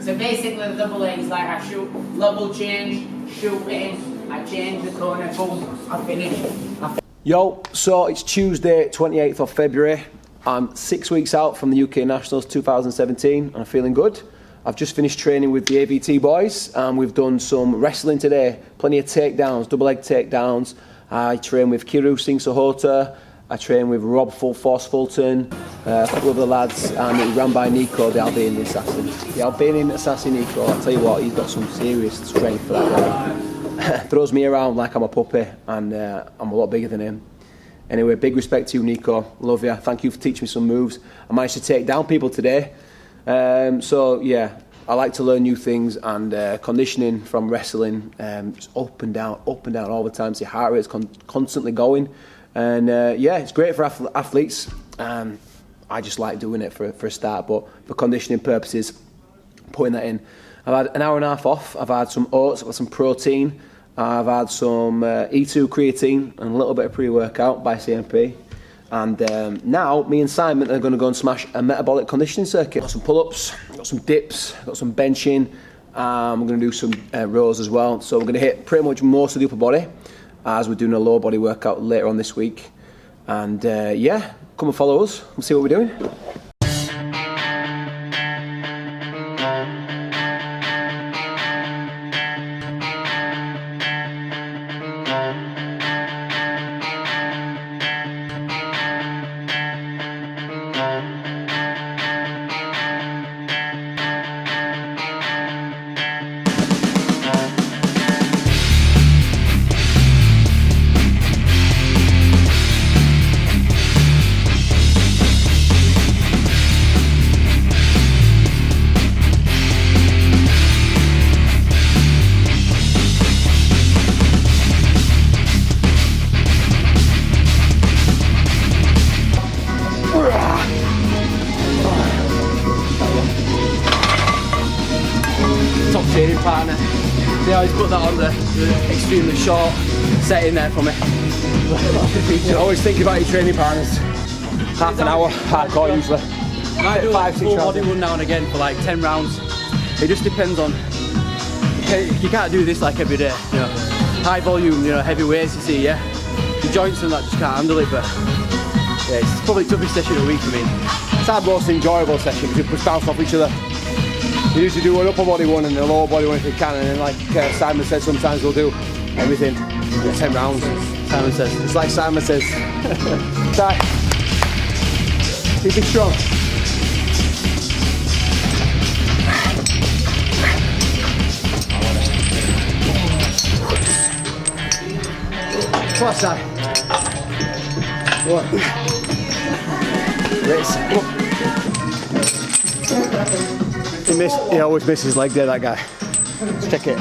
So basically the double A is like I shoot, level change, shoot in, I change the corner, boom, I finish. Yo, so it's Tuesday, 28th of February. I'm 6 weeks out from the UK Nationals 2017 and I'm feeling good. I've just finished training with the AVT boys and we've done some wrestling today. Plenty of takedowns, double leg takedowns. I train with Kiru Singh Sahota. I train with Rob Full Force Fulton, a couple of the lads, and it ran by Nico, the Albanian assassin. The Albanian assassin Nico, I'll tell you what, he's got some serious strength for that guy. Throws me around like I'm a puppy, and I'm a lot bigger than him. Anyway, big respect to you, Nico. Love you. Thank you for teaching me some moves. I managed to take down people today. So yeah, I like to learn new things, and conditioning from wrestling, just up and down all the time. So your heart rate's constantly going. And yeah, it's great for athletes. I just like doing it for a start, but for conditioning purposes, putting that in. I've had an hour and a half off. I've had some oats, I've had some protein, I've had some E2 creatine and a little bit of pre-workout by CMP. And now me and Simon are going to go and smash a metabolic conditioning circuit. Got some pull-ups, got some dips, got some benching. We're going to do some rows as well. So we're going to hit pretty much most of the upper body, as we're doing a lower body workout later on this week. And yeah, come and follow us, we'll see what we're doing. Top training partner. See how he's put that on the extremely short setting there for me. Always think about your training partners. Half an hour, hardcore usually. I do 5, 6 full rounds. body one now and again for like 10 rounds. It just depends on, you can't do this like every day, you know. High volume, you know, heavy weights you see, yeah. The joints and that just can't handle it, but yeah, it's probably the toughest session of the week for me. It's our most enjoyable session because we just bounce off each other. We usually do an upper body one and a lower body one if we can, and then like Simon said, sometimes we'll do everything. 10 rounds, Simon says. It's like Simon says. Ty, keep it strong. Come on, Ty. One. Race. He always misses leg there, that guy. Let's check it.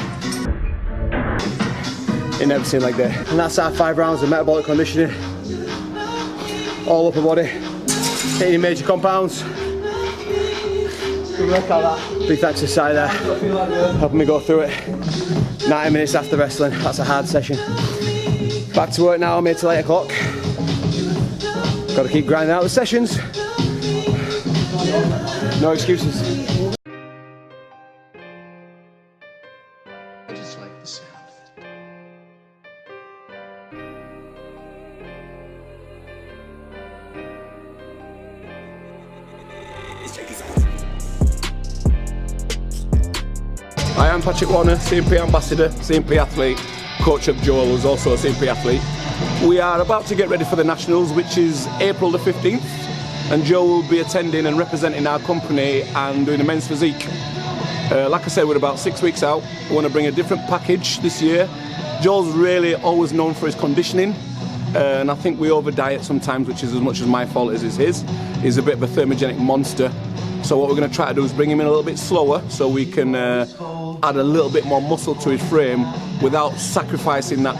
He never seen leg there. And that's our 5 rounds of metabolic conditioning. All upper body. Hitting major compounds. Good workout that. Big thanks to Si there, helping me go through it. 90 minutes after wrestling, that's a hard session. Back to work now, I'm here till 8 o'clock. Got to keep grinding out the sessions. No excuses. I just like the sound of it. I am Patrick Warner, CMP ambassador, CMP athlete, coach of Joel, who's also a CMP athlete. We are about to get ready for the Nationals, which is April the 15th, and Joel will be attending and representing our company and doing a men's physique. Like I said, we're about 6 weeks out. We want to bring a different package this year. Joel's really always known for his conditioning, and I think we over diet sometimes, which is as much as my fault as is his. He's a bit of a thermogenic monster. So what we're going to try to do is bring him in a little bit slower so we can add a little bit more muscle to his frame without sacrificing that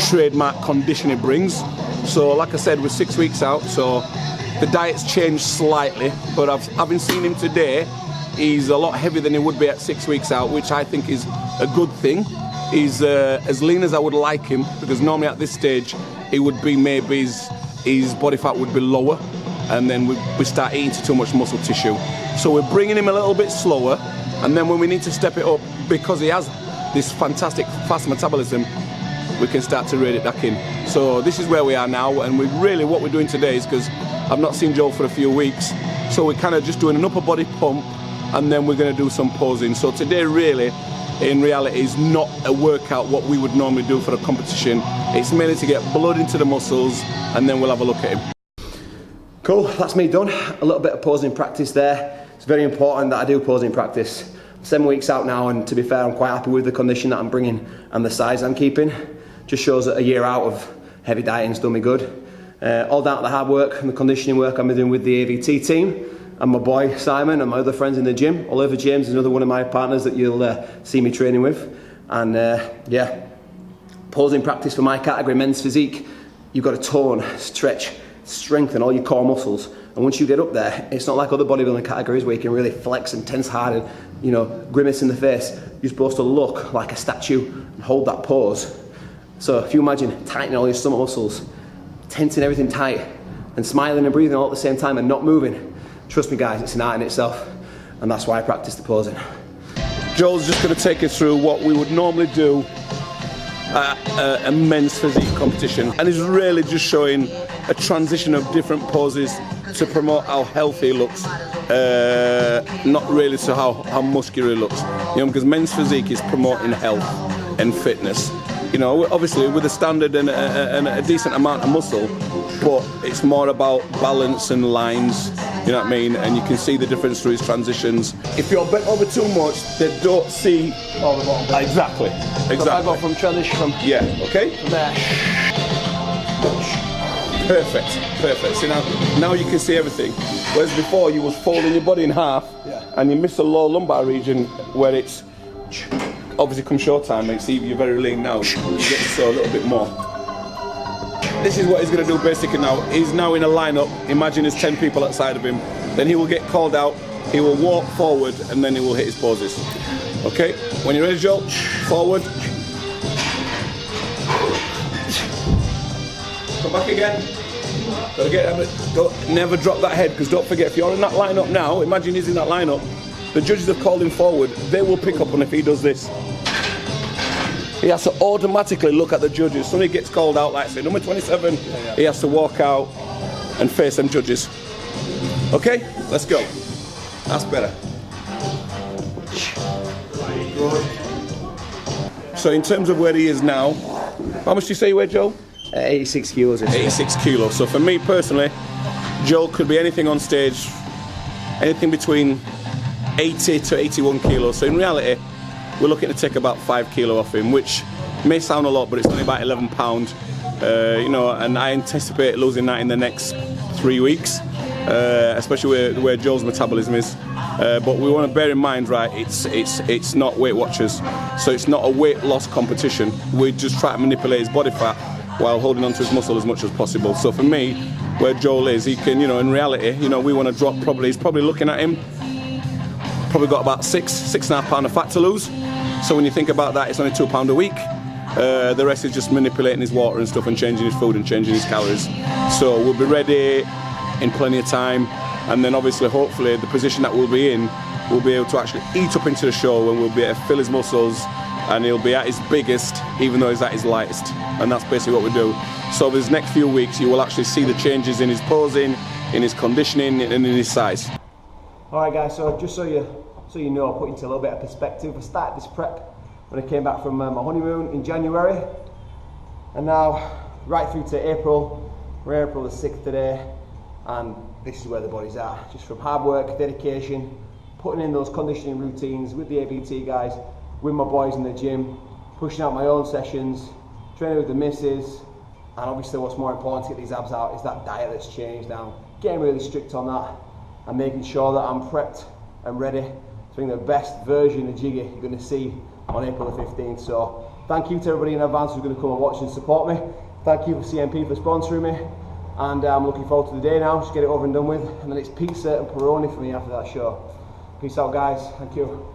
trademark condition it brings. So like I said, we're 6 weeks out, so the diet's changed slightly, but having seen him today, he's a lot heavier than he would be at 6 weeks out, which I think is a good thing. He's as lean as I would like him, because normally at this stage he would be, maybe his body fat would be lower, and then we start eating too much muscle tissue. So we're bringing him a little bit slower, and then when we need to step it up, because he has this fantastic fast metabolism, we can start to rein it back in. So this is where we are now, and what we're doing today is, because I've not seen Joel for a few weeks, so we're kind of just doing an upper body pump, and then we're going to do some posing. So today really, in reality, is not a workout what we would normally do for a competition. It's mainly to get blood into the muscles, and then we'll have a look at him. Cool, that's me done. A little bit of posing practice there. It's very important that I do posing practice. 7 weeks out now, and to be fair, I'm quite happy with the condition that I'm bringing and the size I'm keeping. Just shows that a year out of heavy dieting's done me good. All down to the hard work and the conditioning work I'm doing with the AVT team, and my boy Simon and my other friends in the gym. Oliver James is another one of my partners that you'll see me training with. And yeah, posing practice for my category, men's physique, you've got to tone, stretch, strengthen all your core muscles. And once you get up there, it's not like other bodybuilding categories where you can really flex and tense hard and, you know, grimace in the face. You're supposed to look like a statue and hold that pose. So if you imagine tightening all your stomach muscles, tensing everything tight, and smiling and breathing all at the same time and not moving, trust me guys, it's an art in itself, and that's why I practice the posing. Joel's just going to take us through what we would normally do at a men's physique competition, and he's really just showing a transition of different poses to promote how healthy he looks, not really to how muscular he looks. You know, because men's physique is promoting health and fitness. You know, obviously with a standard and a decent amount of muscle, but it's more about balance and lines, you know what I mean? And you can see the difference through his transitions. If you're bent over too much, they don't see all the bottom. Exactly. So if I go from transition from... Yeah, okay? From there. Perfect. So now you can see everything. Whereas before you was folding your body in half, and you miss the low lumbar region where it's obviously come short time, and see you're very lean now. You get to show a little bit more. This is what he's going to do basically now. He's now in a lineup. Imagine there's 10 people outside of him. Then he will get called out. He will walk forward, and then he will hit his poses. Okay? When you're ready, Joel, forward. Come back again. Gotta get, never drop that head, because don't forget, if you're in that lineup now, imagine he's in that lineup, the judges have called him forward, they will pick up on if he does this. He has to automatically look at the judges. Somebody gets called out, like say number 27, he has to walk out and face them judges. Okay, let's go. That's better. So in terms of where he is now, how much do you say you weigh, Joel? 86 kilos. 86 kilos. So for me personally, Joel could be anything on stage, anything between 80 to 81 kilos. So in reality, we're looking to take about 5 kilo off him, which may sound a lot, but it's only about 11 pounds. You know, and I anticipate losing that in the next 3 weeks, especially where Joel's metabolism is. But we want to bear in mind, right? It's not Weight Watchers, so it's not a weight loss competition. We just try to manipulate his body fat while holding onto his muscle as much as possible. So for me, where Joel is, he can, you know, in reality, you know, we want to drop probably. He's probably looking at him. Probably got about 6.5 pounds of fat to lose. So when you think about that, it's only £2 a week. The rest is just manipulating his water and stuff, and changing his food and changing his calories. So we'll be ready in plenty of time, and then obviously, hopefully, the position that we'll be in, we'll be able to actually eat up into the show, and we'll be able to fill his muscles, and he'll be at his biggest, even though he's at his lightest. And that's basically what we do. So over these next few weeks, you will actually see the changes in his posing, in his conditioning, and in his size. Alright guys, so just so you know, I'll put into a little bit of perspective. I started this prep when I came back from my honeymoon in January, and now right through to April. We're April the 6th today, and this is where the body's at. Just from hard work, dedication, putting in those conditioning routines with the AVT guys, with my boys in the gym, pushing out my own sessions, training with the missus, and obviously what's more important to get these abs out is that diet that's changed now. Getting really strict on that and making sure that I'm prepped and ready to bring the best version of Jiggy you're going to see on April the 15th. So thank you to everybody in advance who's going to come and watch and support me. Thank you for CMP for sponsoring me, and I'm looking forward to the day now. Just get it over and done with, and then it's pizza and Peroni for me after that show. Peace out, guys. Thank you.